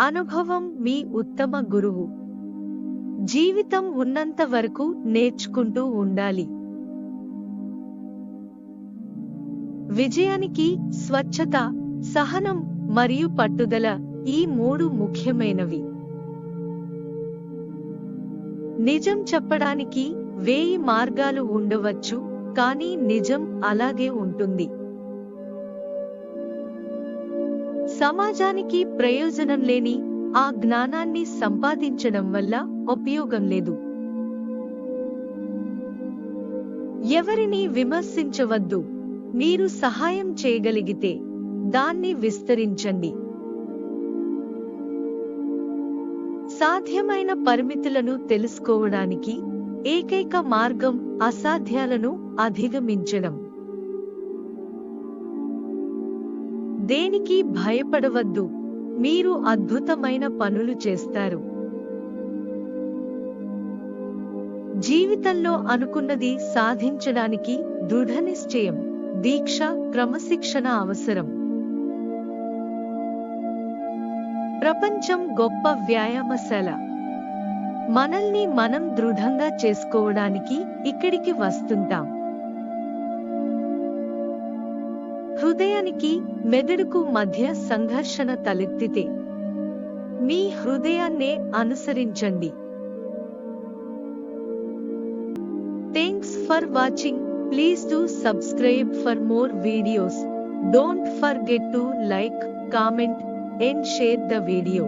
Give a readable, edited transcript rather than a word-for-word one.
అనుభవం మీ ఉత్తమ గురువు. జీవితం ఉన్నంత వరకు నేర్చుకుంటూ ఉండాలి. విజయానికి స్వచ్ఛత, సహనం మరియు పట్టుదల ఈ మూడు ముఖ్యమైనవి. నిజం చెప్పడానికి 1000 మార్గాలు ఉండవచ్చు, కానీ నిజం అలాగే ఉంటుంది. సమాజానికి ప్రయోజనం లేని ఆ జ్ఞానాన్ని సంపాదించడం వల్ల ఉపయోగం లేదు. ఎవరిని విమర్శించవద్దు. మీరు సహాయం చేయగలిగితే దాన్ని విస్తరించండి. సాధ్యమైన పరిమితులను తెలుసుకోవడానికి ఏకైక మార్గం అసాధ్యాలను అధిగమించడం. దేనికి భయపడవద్దు. మీరు అద్భుతమైన పనులు చేస్తారు. జీవితంలో అనుకున్నది సాధించడానికి దృఢనిశ్చయం, దీక్ష, క్రమశిక్షణ అవసరం. ప్రపంచం గొప్ప వ్యాయామశాల. మనల్ని మనం దృఢంగా చేసుకోవడానికి ఇక్కడికి వస్తుంటాం. హృదయానికి, మెదడుకు మధ్య సంఘర్షణ తలెత్తితే మీ హృదయాన్నే అనుసరించండి. Thanks for watching. Please do subscribe for more videos. Don't forget to like, comment, and share the video.